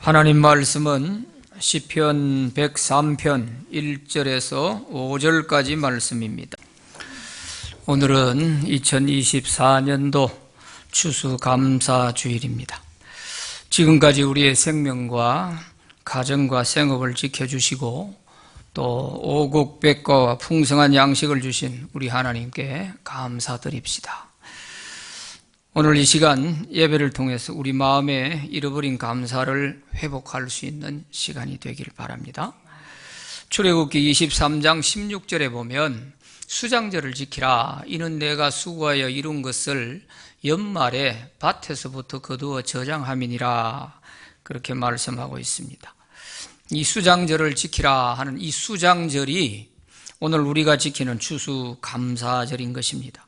하나님 말씀은 시편 103편 1절에서 5절까지 말씀입니다. 오늘은 2024년도 추수감사주일입니다. 지금까지 우리의 생명과 가정과 생업을 지켜주시고 또 오곡백과와 풍성한 양식을 주신 우리 하나님께 감사드립시다. 오늘 이 시간 예배를 통해서 우리 마음에 잃어버린 감사를 회복할 수 있는 시간이 되길 바랍니다. 출애굽기 23장 16절에 보면 수장절을 지키라. 이는 내가 수고하여 이룬 것을 연말에 밭에서부터 거두어 저장함이니라. 그렇게 말씀하고 있습니다. 이 수장절을 지키라 하는 이 수장절이 오늘 우리가 지키는 추수감사절인 것입니다.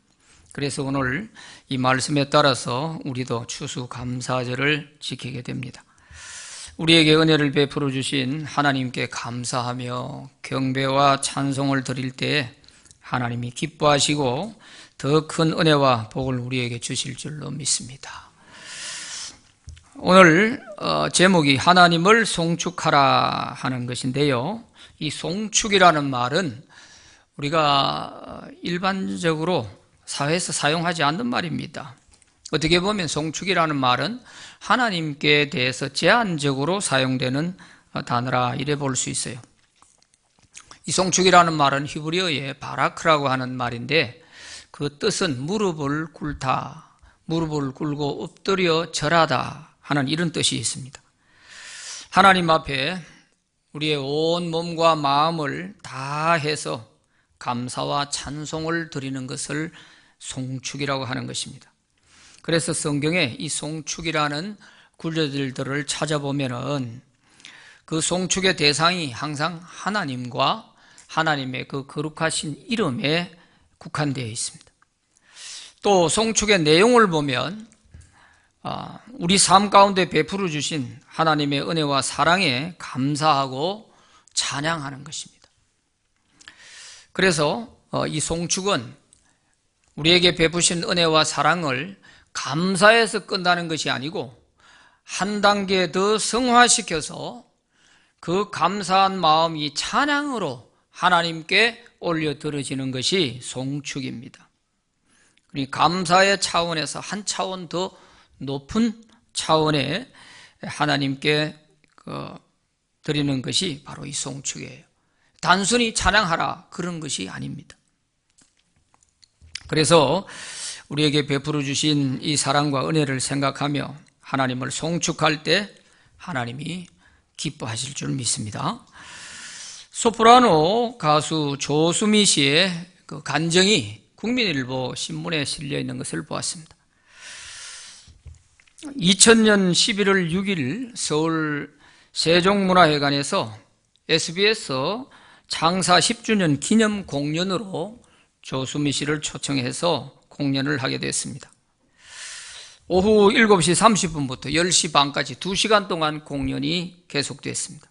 그래서 오늘 이 말씀에 따라서 우리도 추수감사절을 지키게 됩니다. 우리에게 은혜를 베풀어 주신 하나님께 감사하며 경배와 찬송을 드릴 때 하나님이 기뻐하시고 더 큰 은혜와 복을 우리에게 주실 줄로 믿습니다. 오늘 제목이 하나님을 송축하라 하는 것인데요. 이 송축이라는 말은 우리가 일반적으로 사회에서 사용하지 않는 말입니다. 어떻게 보면 송축이라는 말은 하나님께 대해서 제한적으로 사용되는 단어라 이래 볼 수 있어요. 이 송축이라는 말은 히브리어의 바라크라고 하는 말인데 그 뜻은 무릎을 꿇다, 무릎을 꿇고 엎드려 절하다 하는 이런 뜻이 있습니다. 하나님 앞에 우리의 온 몸과 마음을 다해서 감사와 찬송을 드리는 것을 송축이라고 하는 것입니다. 그래서 성경에 이 송축이라는 구절들을 찾아보면은 그 송축의 대상이 항상 하나님과 하나님의 그 거룩하신 이름에 국한되어 있습니다. 또 송축의 내용을 보면 우리 삶 가운데 베풀어 주신 하나님의 은혜와 사랑에 감사하고 찬양하는 것입니다. 그래서 이 송축은 우리에게 베푸신 은혜와 사랑을 감사해서 끝나는 것이 아니고 한 단계 더 승화시켜서 그 감사한 마음이 찬양으로 하나님께 올려드려지는 것이 송축입니다. 감사의 차원에서 한 차원 더 높은 차원에 하나님께 드리는 것이 바로 이 송축이에요. 단순히 찬양하라 그런 것이 아닙니다. 그래서 우리에게 베풀어 주신 이 사랑과 은혜를 생각하며 하나님을 송축할 때 하나님이 기뻐하실 줄 믿습니다. 소프라노 가수 조수미 씨의 그 간정이 국민일보 신문에 실려 있는 것을 보았습니다. 2000년 11월 6일 서울 세종문화회관에서 SBS 창사 10주년 기념 공연으로 조수미 씨를 초청해서 공연을 하게 됐습니다. 오후 7시 30분부터 10시 반까지 2시간 동안 공연이 계속됐습니다.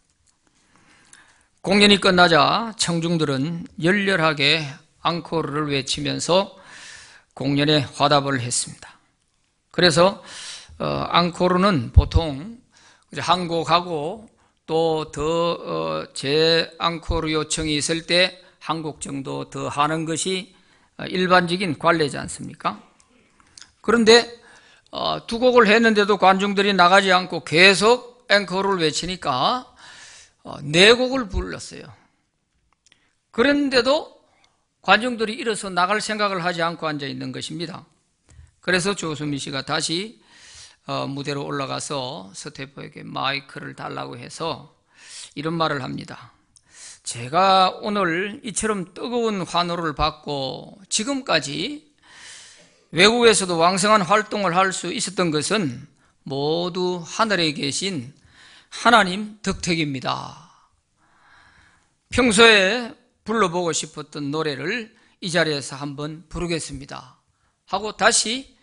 공연이 끝나자 청중들은 열렬하게 앙코르를 외치면서 공연에 화답을 했습니다. 그래서 앙코르는 보통 한 곡하고 또 더 재앙코르 요청이 있을 때 한 곡 정도 더 하는 것이 일반적인 관례지 않습니까? 그런데 두 곡을 했는데도 관중들이 나가지 않고 계속 앵커를 외치니까 네 곡을 불렀어요. 그런데도 관중들이 일어서 나갈 생각을 하지 않고 앉아 있는 것입니다. 그래서 조수미 씨가 다시 무대로 올라가서 스태프에게 마이크를 달라고 해서 이런 말을 합니다. 제가 오늘 이처럼 뜨거운 환호를 받고 지금까지 외국에서도 왕성한 활동을 할 수 있었던 것은 모두 하늘에 계신 하나님 덕택입니다. 평소에 불러보고 싶었던 노래를 이 자리에서 한번 부르겠습니다 하고 다시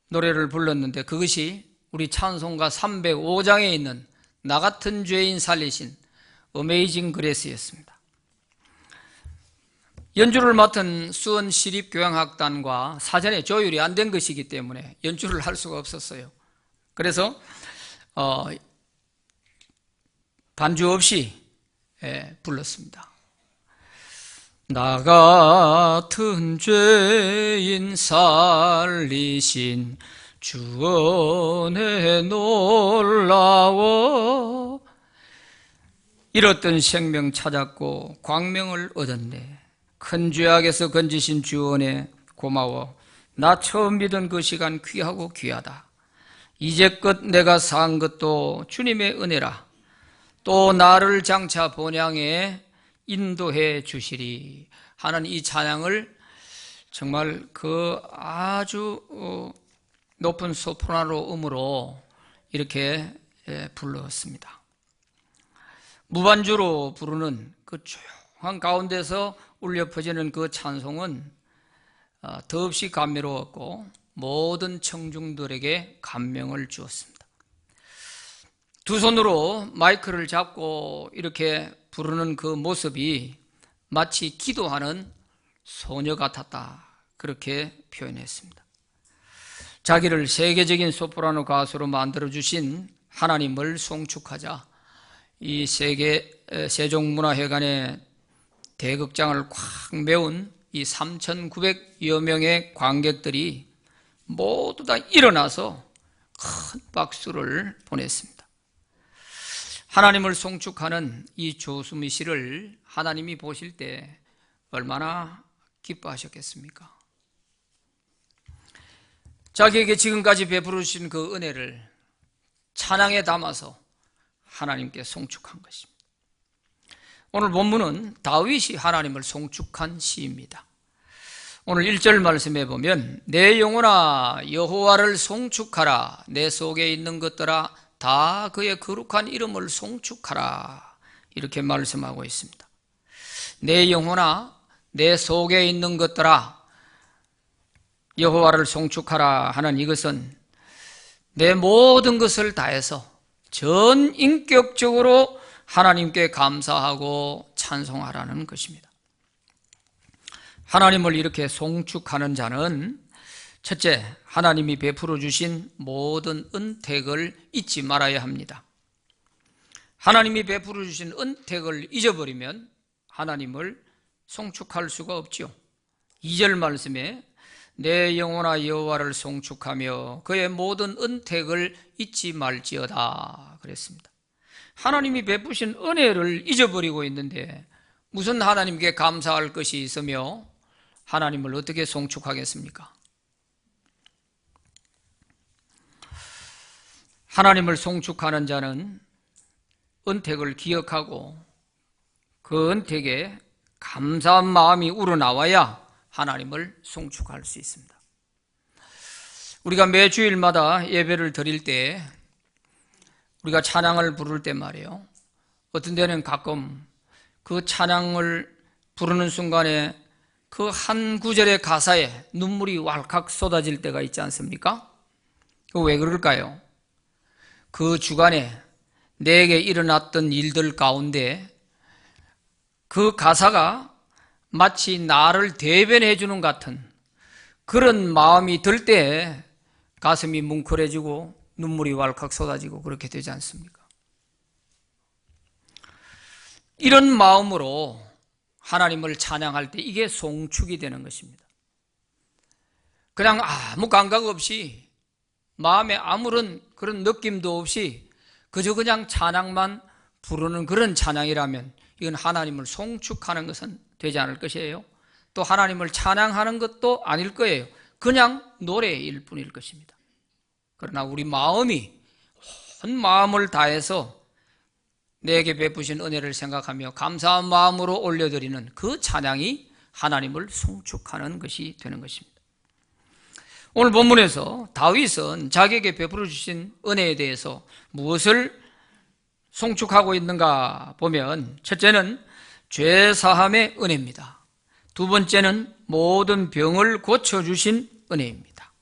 노래를 불렀는데 그것이 우리 찬송가 305장에 있는 나 같은 죄인 살리신 어메이징 그레이스였습니다. 연주를 맡은 수원시립교향악단과 사전에 조율이 안 된 것이기 때문에 연주를 할 수가 없었어요. 그래서 반주 없이 불렀습니다. 나 같은 죄인 살리신 주 은혜 놀라워. 잃었던 생명 찾았고 광명을 얻었네. 큰 죄악에서 건지신 주 은혜 고마워. 나 처음 믿은 그 시간 귀하고 귀하다. 이제껏 내가 산 것도 주님의 은혜라. 또 나를 장차 본향에 인도해 주시리 하는 이 찬양을 정말 그 아주 높은 소프라노 음으로 이렇게 불렀습니다. 무반주로 부르는 그 조용한 가운데서 울려 퍼지는 그 찬송은 더없이 감미로웠고 모든 청중들에게 감명을 주었습니다. 두 손으로 마이크를 잡고 이렇게 부르는 그 모습이 마치 기도하는 소녀 같았다, 그렇게 표현했습니다. 자기를 세계적인 소프라노 가수로 만들어주신 하나님을 송축하자 이 세종문화회관의 대극장을 꽉 메운 이 3,900여 명의 관객들이 모두 다 일어나서 큰 박수를 보냈습니다. 하나님을 송축하는 이 조수미 씨를 하나님이 보실 때 얼마나 기뻐하셨겠습니까? 자기에게 지금까지 베풀어 주신 그 은혜를 찬양에 담아서 하나님께 송축한 것입니다. 오늘 본문은 다윗이 하나님을 송축한 시입니다. 오늘 1절 말씀에 보면 내 영혼아 여호와를 송축하라. 내 속에 있는 것들아 다 그의 거룩한 이름을 송축하라. 이렇게 말씀하고 있습니다. 내 영혼아 내 속에 있는 것들아 여호와를 송축하라 하는 이것은 내 모든 것을 다해서 전 인격적으로 하나님께 감사하고 찬송하라는 것입니다. 하나님을 이렇게 송축하는 자는 첫째, 하나님이 베풀어 주신 모든 은택을 잊지 말아야 합니다. 하나님이 베풀어 주신 은택을 잊어버리면 하나님을 송축할 수가 없죠. 2절 말씀에 내 영혼아 여호와를 송축하며 그의 모든 은택을 잊지 말지어다 그랬습니다. 하나님이 베푸신 은혜를 잊어버리고 있는데 무슨 하나님께 감사할 것이 있으며 하나님을 어떻게 송축하겠습니까? 하나님을 송축하는 자는 은택을 기억하고 그 은택에 감사한 마음이 우러나와야 하나님을 송축할 수 있습니다. 우리가 매 주일마다 예배를 드릴 때 우리가 찬양을 부를 때 말이에요. 어떤 때는 가끔 그 찬양을 부르는 순간에 그 한 구절의 가사에 눈물이 왈칵 쏟아질 때가 있지 않습니까? 왜 그럴까요? 그 주간에 내게 일어났던 일들 가운데 그 가사가 마치 나를 대변해 주는 같은 그런 마음이 들 때 가슴이 뭉클해지고 눈물이 왈칵 쏟아지고 그렇게 되지 않습니까? 이런 마음으로 하나님을 찬양할 때 이게 송축이 되는 것입니다. 그냥 아무 감각 없이 마음에 아무런 그런 느낌도 없이 그저 그냥 찬양만 부르는 그런 찬양이라면 이건 하나님을 송축하는 것은 되지 않을 것이에요. 또 하나님을 찬양하는 것도 아닐 거예요. 그냥 노래일 뿐일 것입니다. 그러나 우리 마음이 온 마음을 다해서 내게 베푸신 은혜를 생각하며 감사한 마음으로 올려드리는 그 찬양이 하나님을 송축하는 것이 되는 것입니다. 오늘 본문에서 다윗은 자기에게 베풀어 주신 은혜에 대해서 무엇을 송축하고 있는가 보면 첫째는 죄사함의 은혜입니다. 두 번째는 모든 병을 고쳐주신 은혜입니다.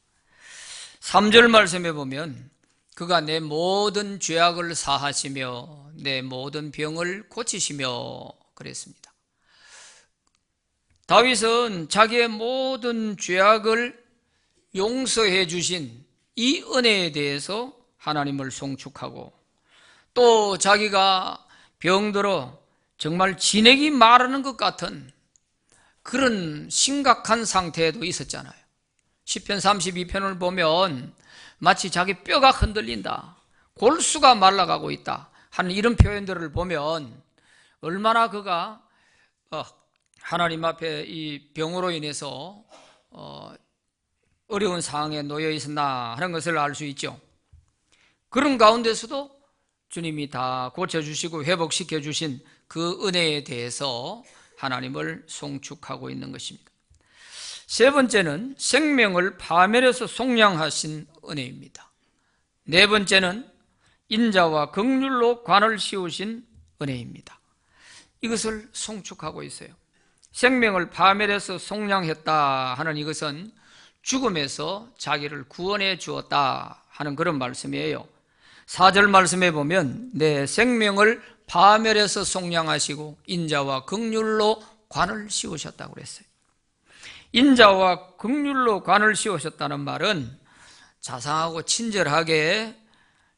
3절 말씀에 보면 그가 내 모든 죄악을 사하시며 내 모든 병을 고치시며 그랬습니다. 다윗은 자기의 모든 죄악을 용서해 주신 이 은혜에 대해서 하나님을 송축하고 또 자기가 병들어 정말 진액이 마르는 것 같은 그런 심각한 상태에도 있었잖아요. 시편 32편을 보면 마치 자기 뼈가 흔들린다, 골수가 말라가고 있다 하는 이런 표현들을 보면 얼마나 그가 하나님 앞에 이 병으로 인해서 어려운 상황에 놓여 있었나 하는 것을 알 수 있죠. 그런 가운데서도 주님이 다 고쳐주시고 회복시켜 주신 그 은혜에 대해서 하나님을 송축하고 있는 것입니다. 세 번째는 생명을 파멸해서 속량하신 은혜입니다. 네 번째는 인자와 긍휼로 관을 씌우신 은혜입니다. 이것을 송축하고 있어요. 생명을 파멸해서 속량했다 하는 이것은 죽음에서 자기를 구원해 주었다 하는 그런 말씀이에요. 4절 말씀에 보면 내 생명을 파멸해서 속량하시고 인자와 긍휼로 관을 씌우셨다고 그랬어요. 인자와 긍휼로 관을 씌우셨다는 말은 자상하고 친절하게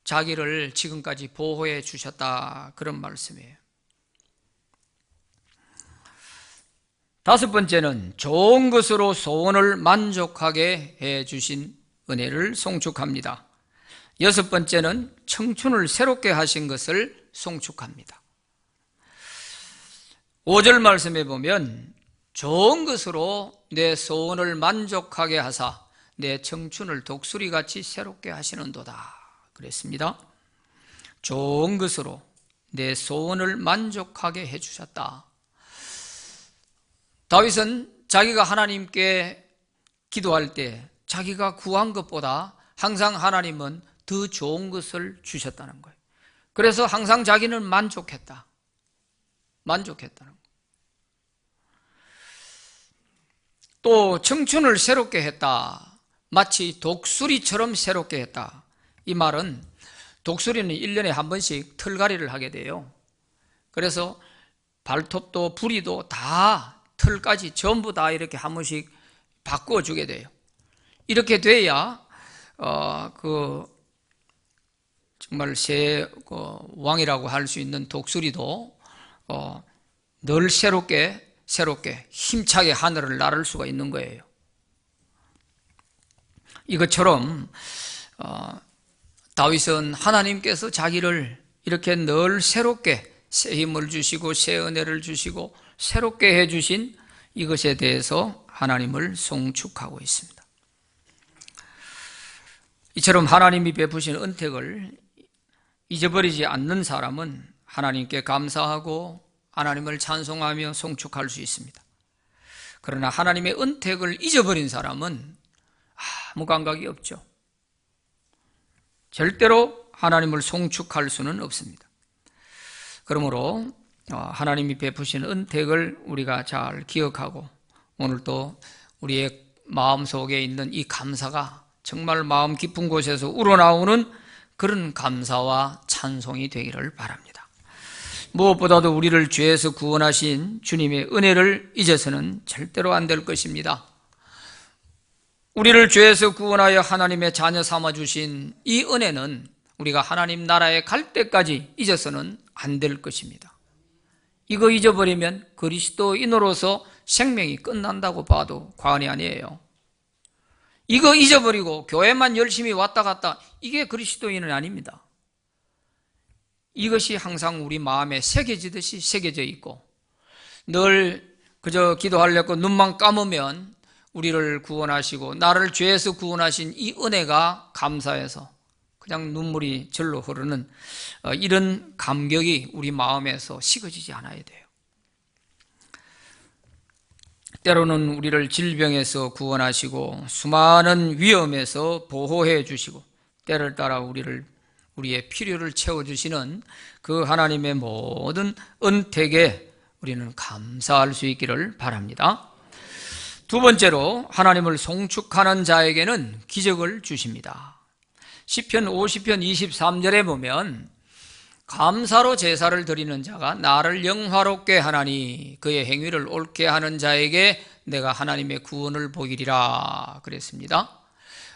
자기를 지금까지 보호해 주셨다 그런 말씀이에요. 다섯 번째는 좋은 것으로 소원을 만족하게 해 주신 은혜를 송축합니다. 여섯 번째는 청춘을 새롭게 하신 것을 송축합니다. 5절 말씀에 보면 좋은 것으로 내 소원을 만족하게 하사 내 청춘을 독수리같이 새롭게 하시는도다 그랬습니다. 좋은 것으로 내 소원을 만족하게 해주셨다. 다윗은 자기가 하나님께 기도할 때 자기가 구한 것보다 항상 하나님은 더 좋은 것을 주셨다는 거예요. 그래서 항상 자기는 만족했다는 거예요. 또 청춘을 새롭게 했다. 마치 독수리처럼 새롭게 했다. 이 말은 독수리는 1년에 한 번씩 털갈이를 하게 돼요. 그래서 발톱도 부리도 다 털까지 전부 다 이렇게 한 번씩 바꿔주게 돼요. 이렇게 돼야 정말 새 왕이라고 할 수 있는 독수리도 늘 새롭게 힘차게 하늘을 나를 수가 있는 거예요. 이것처럼 다윗은 하나님께서 자기를 이렇게 늘 새롭게 새 힘을 주시고 새 은혜를 주시고 새롭게 해주신 이것에 대해서 하나님을 송축하고 있습니다. 이처럼 하나님이 베푸신 은택을 잊어버리지 않는 사람은 하나님께 감사하고 하나님을 찬송하며 송축할 수 있습니다. 그러나 하나님의 은택을 잊어버린 사람은 아무 감각이 없죠. 절대로 하나님을 송축할 수는 없습니다. 그러므로 하나님이 베푸신 은택을 우리가 잘 기억하고 오늘 또 우리의 마음속에 있는 이 감사가 정말 마음 깊은 곳에서 우러나오는 그런 감사와 찬송이 되기를 바랍니다. 무엇보다도 우리를 죄에서 구원하신 주님의 은혜를 잊어서는 절대로 안 될 것입니다. 우리를 죄에서 구원하여 하나님의 자녀 삼아주신 이 은혜는 우리가 하나님 나라에 갈 때까지 잊어서는 안 될 것입니다. 이거 잊어버리면 그리스도인으로서 생명이 끝난다고 봐도 과언이 아니에요. 이거 잊어버리고 교회만 열심히 왔다 갔다, 이게 그리스도인은 아닙니다. 이것이 항상 우리 마음에 새겨지듯이 새겨져 있고 늘 그저 기도하려고 눈만 감으면 우리를 구원하시고 나를 죄에서 구원하신 이 은혜가 감사해서 그냥 눈물이 절로 흐르는 이런 감격이 우리 마음에서 식어지지 않아야 돼요. 때로는 우리를 질병에서 구원하시고 수많은 위험에서 보호해 주시고 때를 따라 우리의 필요를 채워주시는 그 하나님의 모든 은택에 우리는 감사할 수 있기를 바랍니다. 두 번째로 하나님을 송축하는 자에게는 기적을 주십니다. 시편 50편 23절에 보면 감사로 제사를 드리는 자가 나를 영화롭게 하나니 그의 행위를 옳게 하는 자에게 내가 하나님의 구원을 보이리라 그랬습니다.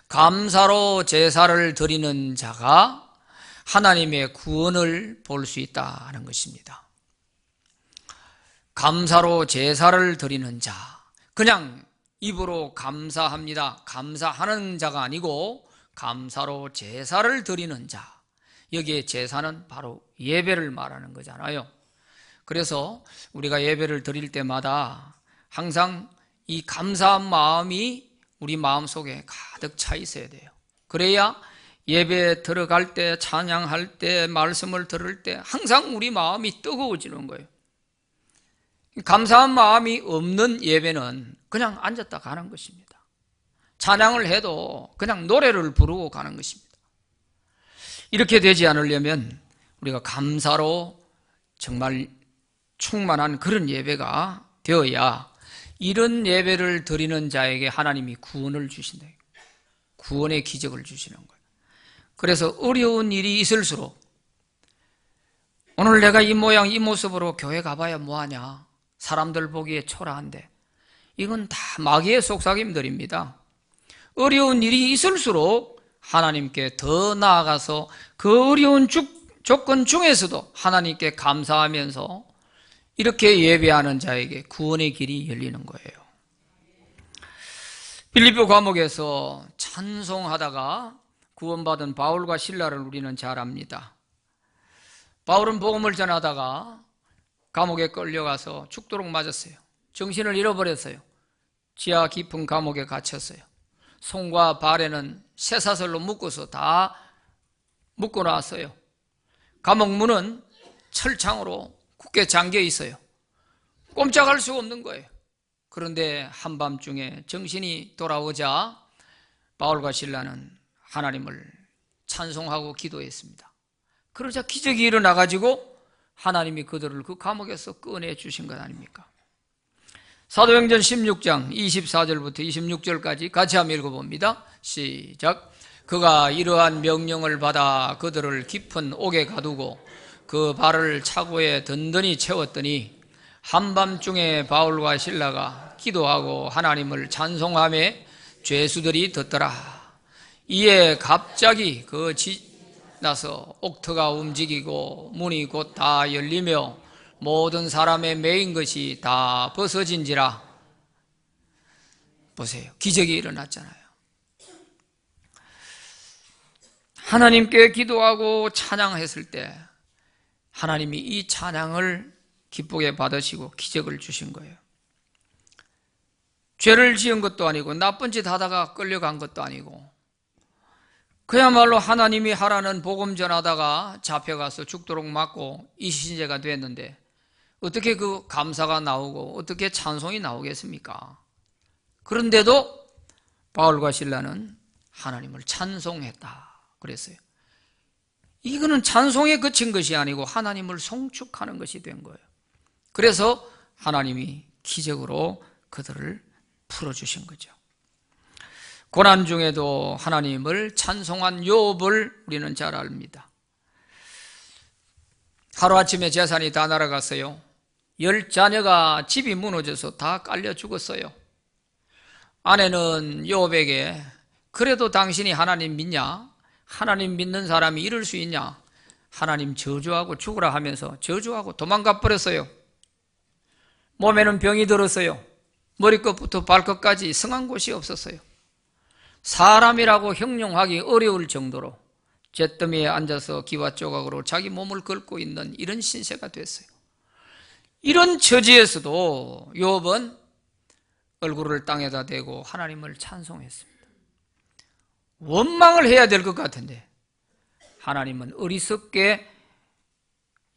감사로 제사를 드리는 자가 하나님의 구원을 볼 수 있다는 것입니다. 감사로 제사를 드리는 자, 그냥 입으로 감사합니다, 감사하는 자가 아니고 감사로 제사를 드리는 자, 여기에 제사는 바로 예배를 말하는 거잖아요. 그래서 우리가 예배를 드릴 때마다 항상 이 감사한 마음이 우리 마음속에 가득 차 있어야 돼요. 그래야 예배에 들어갈 때, 찬양할 때, 말씀을 들을 때 항상 우리 마음이 뜨거워지는 거예요. 감사한 마음이 없는 예배는 그냥 앉았다 가는 것입니다. 찬양을 해도 그냥 노래를 부르고 가는 것입니다. 이렇게 되지 않으려면 우리가 감사로 정말 충만한 그런 예배가 되어야 이런 예배를 드리는 자에게 하나님이 구원을 주신다. 구원의 기적을 주시는 거예요. 그래서 어려운 일이 있을수록 오늘 내가 이 모양 이 모습으로 교회 가봐야 뭐하냐, 사람들 보기에 초라한데, 이건 다 마귀의 속삭임들입니다. 어려운 일이 있을수록 하나님께 더 나아가서 그 어려운 조건 중에서도 하나님께 감사하면서 이렇게 예배하는 자에게 구원의 길이 열리는 거예요. 빌립보 감옥에서 찬송하다가 구원받은 바울과 실라를 우리는 잘 압니다. 바울은 복음을 전하다가 감옥에 끌려가서 죽도록 맞았어요. 정신을 잃어버렸어요. 지하 깊은 감옥에 갇혔어요. 손과 발에는 쇠사슬로 묶어서 다 묶어놨어요. 감옥 문은 철창으로 굳게 잠겨 있어요. 꼼짝할 수가 없는 거예요. 그런데 한밤중에 정신이 돌아오자 바울과 실라는 하나님을 찬송하고 기도했습니다. 그러자 기적이 일어나가지고 하나님이 그들을 그 감옥에서 꺼내주신 것 아닙니까? 사도행전 16장 24절부터 26절까지 같이 한번 읽어봅니다. 시작. 그가 이러한 명령을 받아 그들을 깊은 옥에 가두고 그 발을 차고에 든든히 채웠더니 한밤중에 바울과 실라가 기도하고 하나님을 찬송하며 죄수들이 듣더라. 이에 갑자기 그 나서 옥터가 움직이고 문이 곧 다 열리며 모든 사람의 매인 것이 다 벗어진지라. 보세요. 기적이 일어났잖아요. 하나님께 기도하고 찬양했을 때 하나님이 이 찬양을 기쁘게 받으시고 기적을 주신 거예요. 죄를 지은 것도 아니고 나쁜 짓 하다가 끌려간 것도 아니고 그야말로 하나님이 하라는 복음 전하다가 잡혀가서 죽도록 맞고 이신제가 됐는데 어떻게 그 감사가 나오고 어떻게 찬송이 나오겠습니까? 그런데도 바울과 실라는 하나님을 찬송했다 그랬어요. 이거는 찬송에 그친 것이 아니고 하나님을 송축하는 것이 된 거예요. 그래서 하나님이 기적으로 그들을 풀어주신 거죠. 고난 중에도 하나님을 찬송한 욥을 우리는 잘 압니다. 하루아침에 재산이 다 날아갔어요. 10자녀가 집이 무너져서 다 깔려 죽었어요. 아내는 욥에게 그래도 당신이 하나님 믿냐? 하나님 믿는 사람이 이럴 수 있냐? 하나님 저주하고 죽으라 하면서 저주하고 도망가 버렸어요. 몸에는 병이 들었어요. 머리끝부터 발끝까지 성한 곳이 없었어요. 사람이라고 형용하기 어려울 정도로 잿더미에 앉아서 기와 조각으로 자기 몸을 긁고 있는 이런 신세가 됐어요. 이런 처지에서도 욥은 얼굴을 땅에다 대고 하나님을 찬송했습니다. 원망을 해야 될 것 같은데 하나님은 어리석게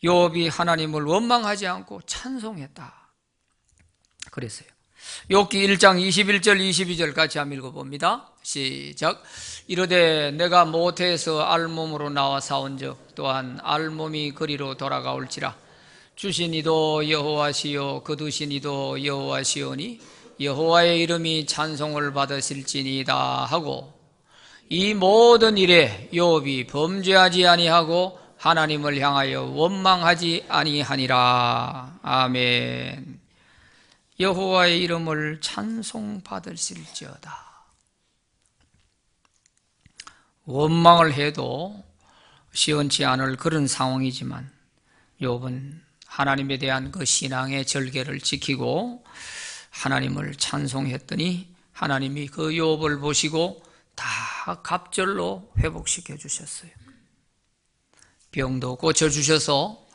욥이 하나님을 원망하지 않고 찬송했다 그랬어요. 욥기 1장 21절 22절 같이 한번 읽어봅니다. 시작. 이르되 내가 모태에서 알몸으로 나와 싸운즉 또한 알몸이 그리로 돌아가올지라. 주신 이도 여호와시요 거두신 이도 여호와시오니 여호와의 이름이 찬송을 받으실지니이다 하고 이 모든 일에 욥이 범죄하지 아니하고 하나님을 향하여 원망하지 아니하니라. 아멘. 여호와의 이름을 찬송받으실지어다. 원망을 해도 시원치 않을 그런 상황이지만 욥은 하나님에 대한 그 신앙의 절개를 지키고 하나님을 찬송했더니 하나님이 그 욥을 보시고 다 갑절로 회복시켜 주셨어요. 병도 고쳐주셔서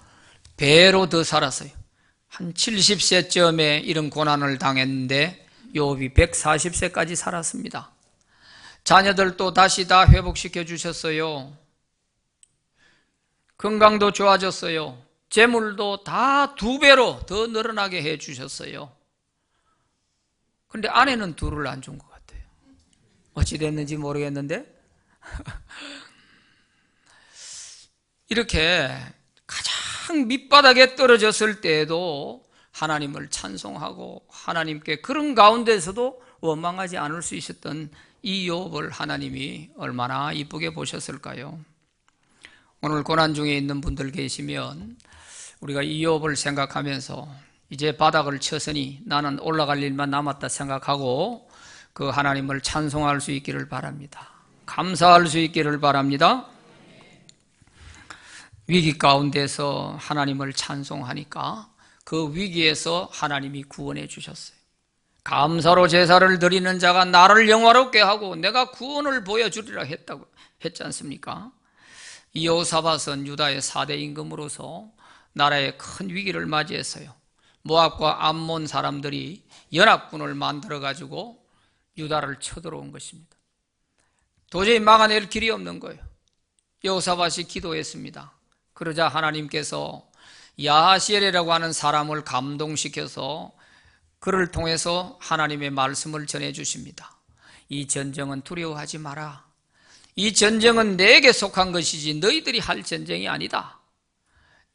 배로 더 살았어요. 한 70세쯤에 이런 고난을 당했는데 욥이 140세까지 살았습니다. 자녀들도 다시 다 회복시켜 주셨어요. 건강도 좋아졌어요. 재물도 다 2배로 더 늘어나게 해 주셨어요. 그런데 아내는 둘을 안 준 것 같아요. 어찌 됐는지 모르겠는데 이렇게 가장 밑바닥에 떨어졌을 때에도 하나님을 찬송하고 하나님께 그런 가운데서도 원망하지 않을 수 있었던 이 욥을 하나님이 얼마나 이쁘게 보셨을까요? 오늘 고난 중에 있는 분들 계시면 우리가 이 욥을 생각하면서 이제 바닥을 쳤으니 나는 올라갈 일만 남았다 생각하고 그 하나님을 찬송할 수 있기를 바랍니다. 감사할 수 있기를 바랍니다. 위기 가운데서 하나님을 찬송하니까 그 위기에서 하나님이 구원해 주셨어요. 감사로 제사를 드리는 자가 나를 영화롭게 하고 내가 구원을 보여주리라 했지 않습니까? 이 여호사밧은 유다의 4대 임금으로서 나라의 큰 위기를 맞이했어요. 모압과 암몬 사람들이 연합군을 만들어가지고 유다를 쳐들어온 것입니다. 도저히 막아낼 길이 없는 거예요. 여호사밧이 기도했습니다. 그러자 하나님께서 야하시엘이라고 하는 사람을 감동시켜서 그를 통해서 하나님의 말씀을 전해주십니다. 이 전쟁은 두려워하지 마라. 이 전쟁은 내게 속한 것이지 너희들이 할 전쟁이 아니다.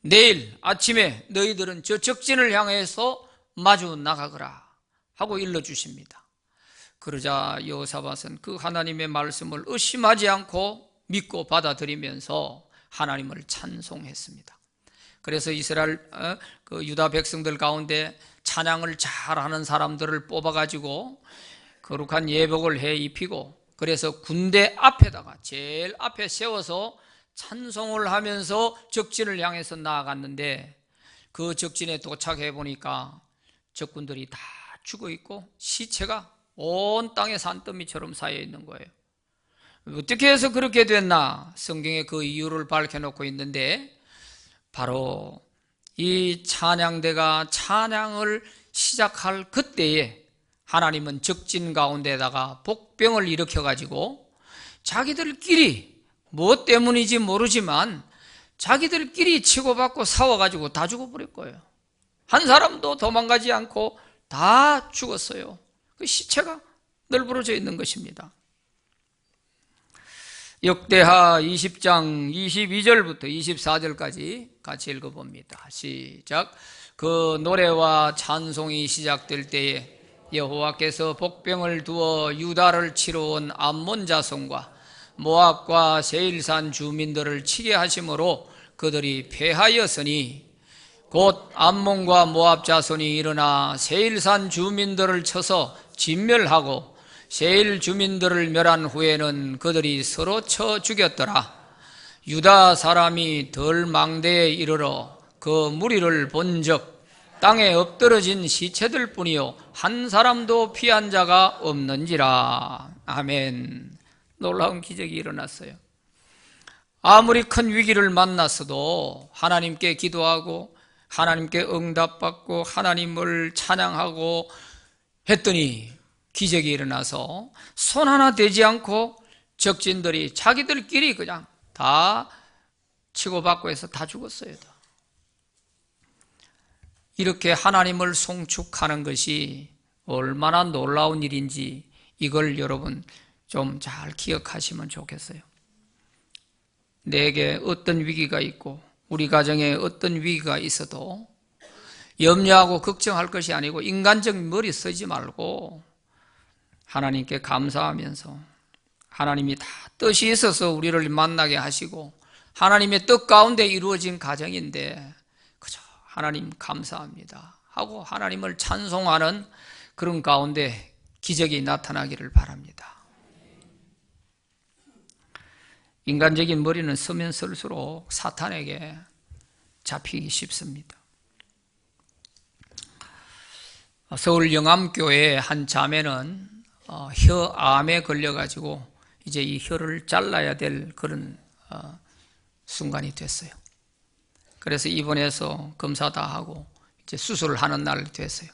내일 아침에 너희들은 저 적진을 향해서 마주 나가거라 하고 일러주십니다. 그러자 여호사밧은 그 하나님의 말씀을 의심하지 않고 믿고 받아들이면서 하나님을 찬송했습니다. 그래서 이스라엘 유다 백성들 가운데 찬양을 잘하는 사람들을 뽑아가지고 거룩한 예복을 해 입히고 그래서 군대 앞에다가 제일 앞에 세워서 찬송을 하면서 적진을 향해서 나아갔는데 그 적진에 도착해 보니까 적군들이 다 죽어 있고 시체가 온 땅에 산더미처럼 쌓여 있는 거예요. 어떻게 해서 그렇게 됐나? 성경에 그 이유를 밝혀놓고 있는데 바로 이 찬양대가 찬양을 시작할 그때에 하나님은 적진 가운데다가 복병을 일으켜가지고 자기들끼리 무엇 때문인지 모르지만 자기들끼리 치고받고 싸워가지고 다 죽어버릴 거예요. 한 사람도 도망가지 않고 다 죽었어요. 그 시체가 널브러져 있는 것입니다. 역대하 20장 22절부터 24절까지 같이 읽어봅니다. 시작. 그 노래와 찬송이 시작될 때에 여호와께서 복병을 두어 유다를 치러 온 암몬 자손과 모압과 세일산 주민들을 치게 하심으로 그들이 패하였으니 곧 암몬과 모압 자손이 일어나 세일산 주민들을 쳐서 진멸하고 세일 주민들을 멸한 후에는 그들이 서로 쳐 죽였더라. 유다 사람이 덜 망대에 이르러 그 무리를 본즉 땅에 엎드러진 시체들 뿐이요 한 사람도 피한 자가 없는지라. 아멘. 놀라운 기적이 일어났어요. 아무리 큰 위기를 만났어도 하나님께 기도하고 하나님께 응답받고 하나님을 찬양하고 했더니 기적이 일어나서 손 하나 대지 않고 적진들이 자기들끼리 그냥 다 치고받고 해서 다 죽었어요. 이렇게 하나님을 송축하는 것이 얼마나 놀라운 일인지 이걸 여러분 좀 잘 기억하시면 좋겠어요. 내게 어떤 위기가 있고 우리 가정에 어떤 위기가 있어도 염려하고 걱정할 것이 아니고 인간적인 머리 쓰지 말고 하나님께 감사하면서 하나님이 다 뜻이 있어서 우리를 만나게 하시고 하나님의 뜻 가운데 이루어진 가정인데 그저 하나님 감사합니다 하고 하나님을 찬송하는 그런 가운데 기적이 나타나기를 바랍니다. 인간적인 머리는 서면 설수록 사탄에게 잡히기 쉽습니다. 서울 영암교회의 한 자매는 혀암에 걸려가지고 이제 이 혀를 잘라야 될 그런 순간이 됐어요. 그래서 입원해서 검사 다 하고 이제 수술을 하는 날이 됐어요.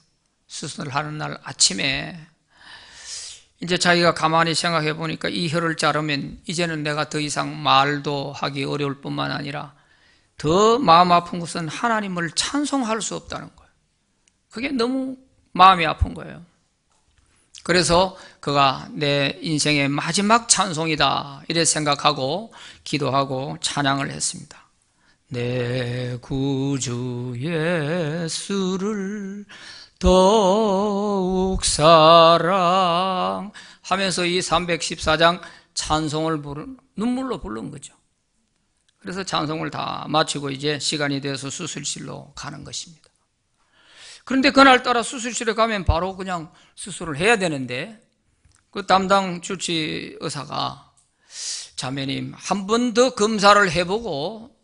수술을 하는 날 아침에 이제 자기가 가만히 생각해 보니까 이 혀를 자르면 이제는 내가 더 이상 말도 하기 어려울 뿐만 아니라 더 마음 아픈 것은 하나님을 찬송할 수 없다는 거예요. 그게 너무 마음이 아픈 거예요. 그래서 그가 내 인생의 마지막 찬송이다 이래 생각하고 기도하고 찬양을 했습니다. 내 구주 예수를 더욱 사랑하면서 이 314장 찬송을 눈물로 부른 거죠. 그래서 찬송을 다 마치고 이제 시간이 돼서 수술실로 가는 것입니다. 그런데 그날따라 수술실에 가면 바로 그냥 수술을 해야 되는데 그 담당 주치 의사가 자매님 한 번 더 검사를 해보고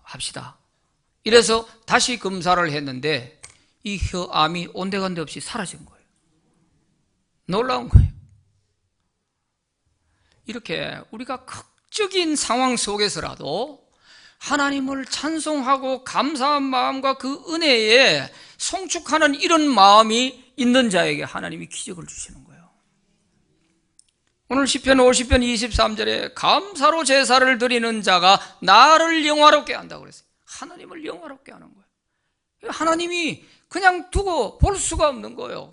합시다. 이래서 다시 검사를 했는데 이 혀암이 온데간데 없이 사라진 거예요. 놀라운 거예요. 이렇게 우리가 극적인 상황 속에서라도 하나님을 찬송하고 감사한 마음과 그 은혜에 송축하는 이런 마음이 있는 자에게 하나님이 기적을 주시는 거예요. 오늘 시편 50편 23절에 감사로 제사를 드리는 자가 나를 영화롭게 한다고 그랬어요. 하나님을 영화롭게 하는 거예요. 하나님이 그냥 두고 볼 수가 없는 거예요.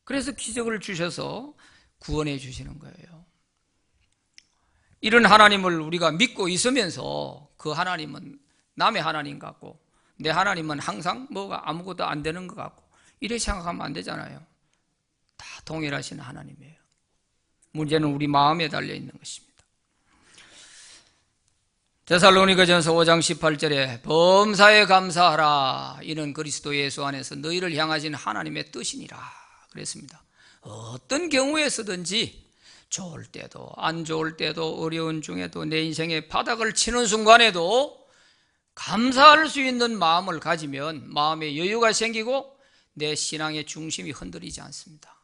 그래서 기적을 주셔서 구원해 주시는 거예요. 이런 하나님을 우리가 믿고 있으면서 그 하나님은 남의 하나님 같고 내 하나님은 항상 뭐가 아무것도 안 되는 것 같고 이렇게 생각하면 안 되잖아요. 다 동일하신 하나님이에요. 문제는 우리 마음에 달려 있는 것입니다. 데살로니가전서 5장 18절에 범사에 감사하라 이는 그리스도 예수 안에서 너희를 향하신 하나님의 뜻이니라 그랬습니다. 어떤 경우에서든지 좋을 때도 안 좋을 때도 어려운 중에도 내 인생의 바닥을 치는 순간에도 감사할 수 있는 마음을 가지면 마음에 여유가 생기고 내 신앙의 중심이 흔들리지 않습니다.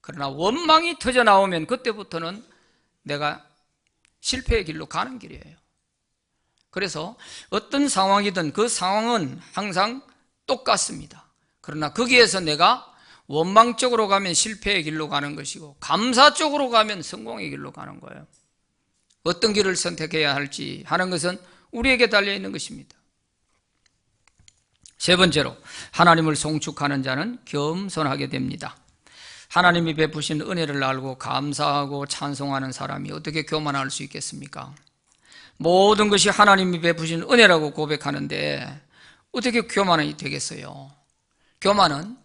그러나 원망이 터져 나오면 그때부터는 내가 실패의 길로 가는 길이에요. 그래서 어떤 상황이든 그 상황은 항상 똑같습니다. 그러나 거기에서 내가 원망 쪽으로 가면 실패의 길로 가는 것이고 감사 쪽으로 가면 성공의 길로 가는 거예요. 어떤 길을 선택해야 할지 하는 것은 우리에게 달려있는 것입니다. 세 번째로 하나님을 송축하는 자는 겸손하게 됩니다. 하나님이 베푸신 은혜를 알고 감사하고 찬송하는 사람이 어떻게 교만할 수 있겠습니까? 모든 것이 하나님이 베푸신 은혜라고 고백하는데 어떻게 교만이 되겠어요? 교만은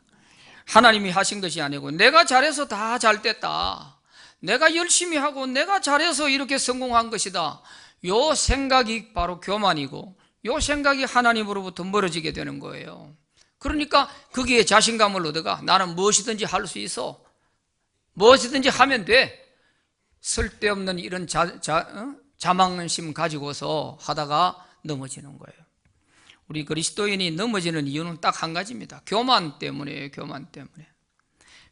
하나님이 하신 것이 아니고 내가 잘해서 다 잘됐다, 내가 열심히 하고 내가 잘해서 이렇게 성공한 것이다, 요 생각이 바로 교만이고 요 생각이 하나님으로부터 멀어지게 되는 거예요. 그러니까 거기에 자신감을 얻어가 나는 무엇이든지 할 수 있어, 무엇이든지 하면 돼, 쓸데없는 이런 자만심 가지고서 하다가 넘어지는 거예요. 우리 그리스도인이 넘어지는 이유는 딱 한 가지입니다. 교만 때문이에요. 교만 때문에.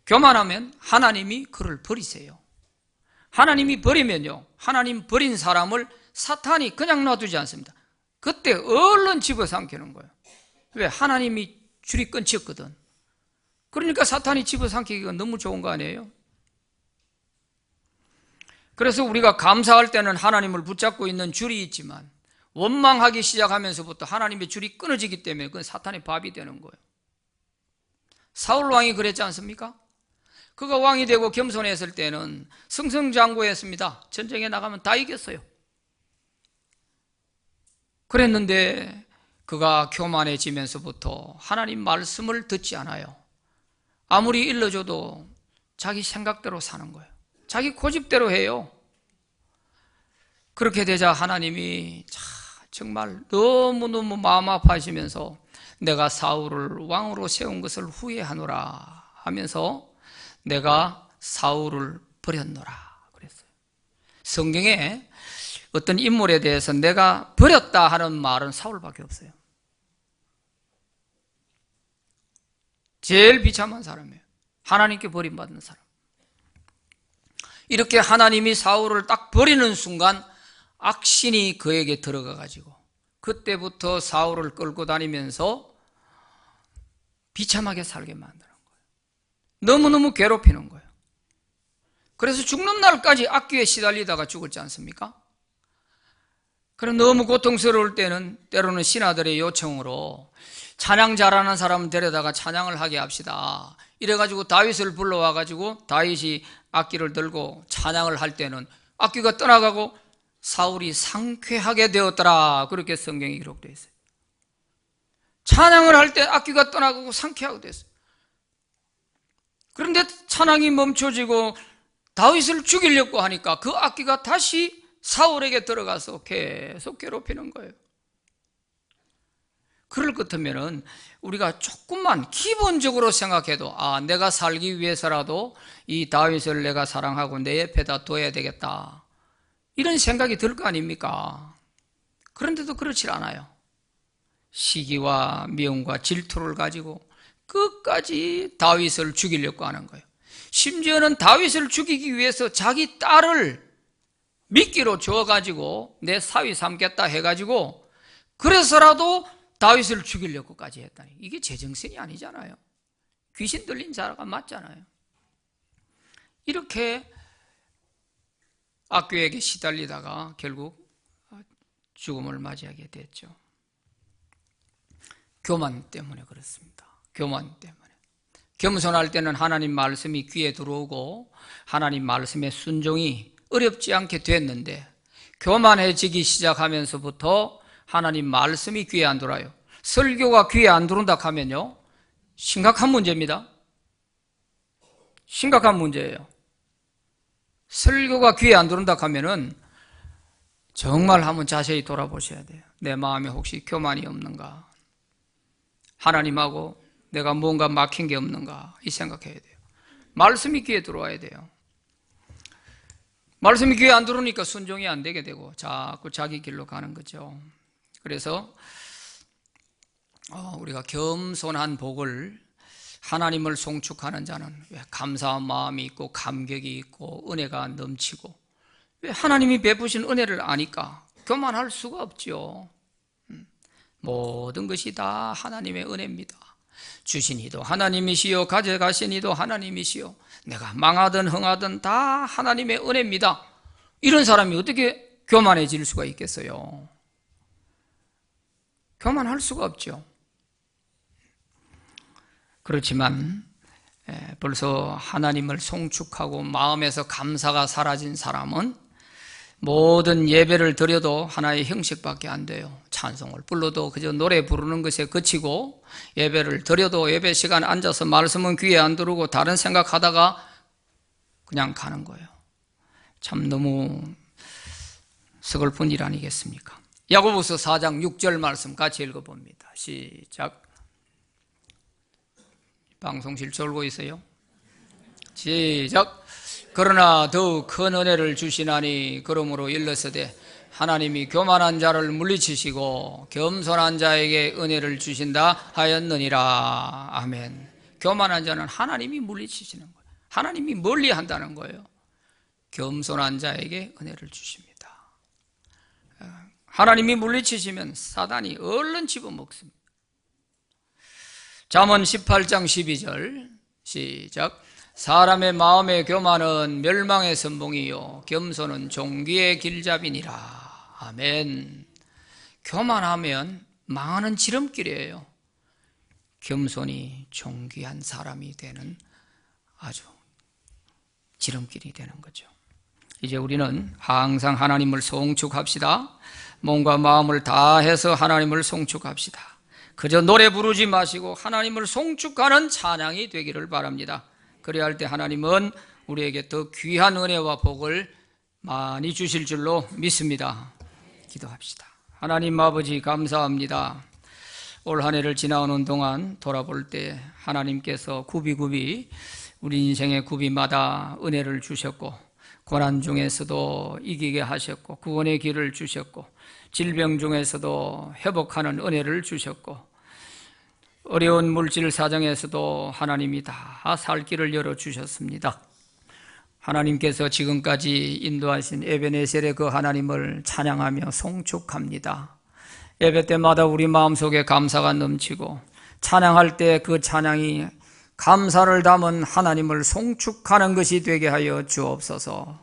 교만하면 하나님이 그를 버리세요. 하나님이 버리면요, 하나님 버린 사람을 사탄이 그냥 놔두지 않습니다. 그때 얼른 집어삼키는 거예요. 왜? 하나님이 줄이 끊겼거든. 그러니까 사탄이 집어삼키기가 너무 좋은 거 아니에요? 그래서 우리가 감사할 때는 하나님을 붙잡고 있는 줄이 있지만 원망하기 시작하면서부터 하나님의 줄이 끊어지기 때문에 그건 사탄의 밥이 되는 거예요. 사울 왕이 그랬지 않습니까? 그가 왕이 되고 겸손했을 때는 승승장구했습니다. 전쟁에 나가면 다 이겼어요. 그랬는데 그가 교만해지면서부터 하나님 말씀을 듣지 않아요. 아무리 일러줘도 자기 생각대로 사는 거예요. 자기 고집대로 해요. 그렇게 되자 하나님이 정말 너무너무 마음 아파하시면서 내가 사울을 왕으로 세운 것을 후회하노라 하면서 내가 사울을 버렸노라 그랬어요. 성경에 어떤 인물에 대해서 내가 버렸다 하는 말은 사울밖에 없어요. 제일 비참한 사람이에요. 하나님께 버림받는 사람. 이렇게 하나님이 사울을 딱 버리는 순간 악신이 그에게 들어가 가지고 그때부터 사울을 끌고 다니면서 비참하게 살게 만드는 거예요. 너무너무 괴롭히는 거예요. 그래서 죽는 날까지 악귀에 시달리다가 죽었지 않습니까? 그럼 너무 고통스러울 때는 때로는 신하들의 요청으로 찬양 잘하는 사람 데려다가 찬양을 하게 합시다. 이래가지고 다윗을 불러와가지고 다윗이 악기를 들고 찬양을 할 때는 악기가 떠나가고 사울이 상쾌하게 되었더라. 그렇게 성경에 기록되어 있어요. 찬양을 할 때 악기가 떠나가고 상쾌하게 됐어요. 그런데 찬양이 멈춰지고 다윗을 죽이려고 하니까 그 악기가 다시 사울에게 들어가서 계속 괴롭히는 거예요. 그럴 것 같으면 우리가 조금만 기본적으로 생각해도 내가 살기 위해서라도 이 다윗을 내가 사랑하고 내 옆에다 둬야 되겠다, 이런 생각이 들 거 아닙니까? 그런데도 그렇지 않아요. 시기와 미움과 질투를 가지고 끝까지 다윗을 죽이려고 하는 거예요. 심지어는 다윗을 죽이기 위해서 자기 딸을 미끼로 줘가지고 내 사위 삼겠다 해가지고 그래서라도 다윗을 죽이려고까지 했다니, 이게 제정신이 아니잖아요. 귀신 들린 자가 맞잖아요. 이렇게 악귀에게 시달리다가 결국 죽음을 맞이하게 됐죠. 교만 때문에 그렇습니다. 교만 때문에. 겸손할 때는 하나님 말씀이 귀에 들어오고 하나님 말씀의 순종이 어렵지 않게 됐는데 교만해지기 시작하면서부터 하나님 말씀이 귀에 안 들어와요. 설교가 귀에 안 들어온다 하면요, 심각한 문제입니다. 심각한 문제예요. 설교가 귀에 안 들어온다 하면은 정말 한번 자세히 돌아보셔야 돼요. 내 마음에 혹시 교만이 없는가? 하나님하고 내가 뭔가 막힌 게 없는가? 이 생각해야 돼요. 말씀이 귀에 들어와야 돼요. 말씀이 귀에 안 들어오니까 순종이 안 되게 되고 자꾸 자기 길로 가는 거죠. 그래서 우리가 겸손한 복을, 하나님을 송축하는 자는 왜 감사한 마음이 있고 감격이 있고 은혜가 넘치고, 왜 하나님이 베푸신 은혜를 아니까 교만할 수가 없죠. 모든 것이 다 하나님의 은혜입니다. 주신 이도 하나님이시요 가져가신 이도 하나님이시요 내가 망하든 흥하든 다 하나님의 은혜입니다. 이런 사람이 어떻게 교만해질 수가 있겠어요? 교만할 수가 없죠. 그렇지만 벌써 하나님을 송축하고 마음에서 감사가 사라진 사람은 모든 예배를 드려도 하나의 형식밖에 안 돼요. 찬송을 불러도 그저 노래 부르는 것에 그치고, 예배를 드려도 예배 시간에 앉아서 말씀은 귀에 안 들어오고 다른 생각하다가 그냥 가는 거예요. 참 너무 서글픈 일 아니겠습니까? 야고보서 4장 6절 말씀 같이 읽어봅니다. 시작. 방송실 졸고 있어요? 시작. 그러나 더욱 큰 은혜를 주시나니 그러므로 일러서되 하나님이 교만한 자를 물리치시고 겸손한 자에게 은혜를 주신다 하였느니라. 아멘. 교만한 자는 하나님이 물리치시는 거예요. 하나님이 멀리한다는 거예요. 겸손한 자에게 은혜를 주십니다. 하나님이 물리치시면 사단이 얼른 집어먹습니다. 잠언 18장 12절 시작. 사람의 마음의 교만은 멸망의 선봉이요 겸손은 종기의 길잡이니라. 아멘. 교만하면 망하는 지름길이에요. 겸손이 존귀한 사람이 되는 아주 지름길이 되는 거죠. 이제 우리는 항상 하나님을 송축합시다. 몸과 마음을 다해서 하나님을 송축합시다. 그저 노래 부르지 마시고 하나님을 송축하는 찬양이 되기를 바랍니다. 그래야 할 때 하나님은 우리에게 더 귀한 은혜와 복을 많이 주실 줄로 믿습니다. 기도합시다. 하나님 아버지 감사합니다. 올 한 해를 지나오는 동안 돌아볼 때 하나님께서 굽이굽이 우리 인생의 굽이마다 은혜를 주셨고 고난 중에서도 이기게 하셨고 구원의 길을 주셨고 질병 중에서도 회복하는 은혜를 주셨고 어려운 물질 사정에서도 하나님이 다 살 길을 열어주셨습니다. 하나님께서 지금까지 인도하신 에베네셀의 그 하나님을 찬양하며 송축합니다. 예배 때마다 우리 마음속에 감사가 넘치고 찬양할 때 그 찬양이 감사를 담은 하나님을 송축하는 것이 되게 하여 주옵소서.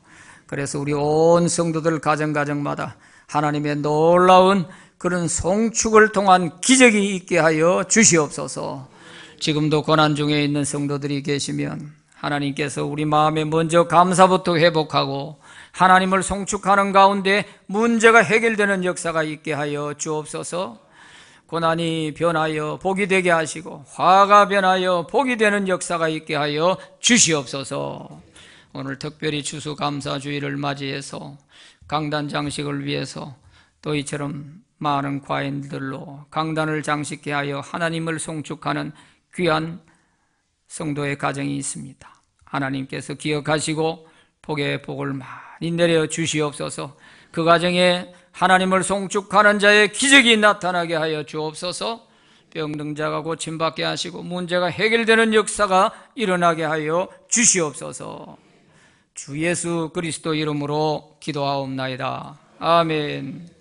그래서 우리 온 성도들 가정가정마다 하나님의 놀라운 그런 송축을 통한 기적이 있게 하여 주시옵소서. 지금도 고난 중에 있는 성도들이 계시면 하나님께서 우리 마음에 먼저 감사부터 회복하고 하나님을 송축하는 가운데 문제가 해결되는 역사가 있게 하여 주옵소서. 고난이 변하여 복이 되게 하시고 화가 변하여 복이 되는 역사가 있게 하여 주시옵소서. 오늘 특별히 추수감사주의를 맞이해서 강단 장식을 위해서 또 이처럼 많은 과인들로 강단을 장식케 하여 하나님을 송축하는 귀한 성도의 가정이 있습니다. 하나님께서 기억하시고 복의 복을 많이 내려 주시옵소서. 그 가정에 하나님을 송축하는 자의 기적이 나타나게 하여 주옵소서. 병든 자가 고침받게 하시고 문제가 해결되는 역사가 일어나게 하여 주시옵소서. 주 예수 그리스도 이름으로 기도하옵나이다. 아멘.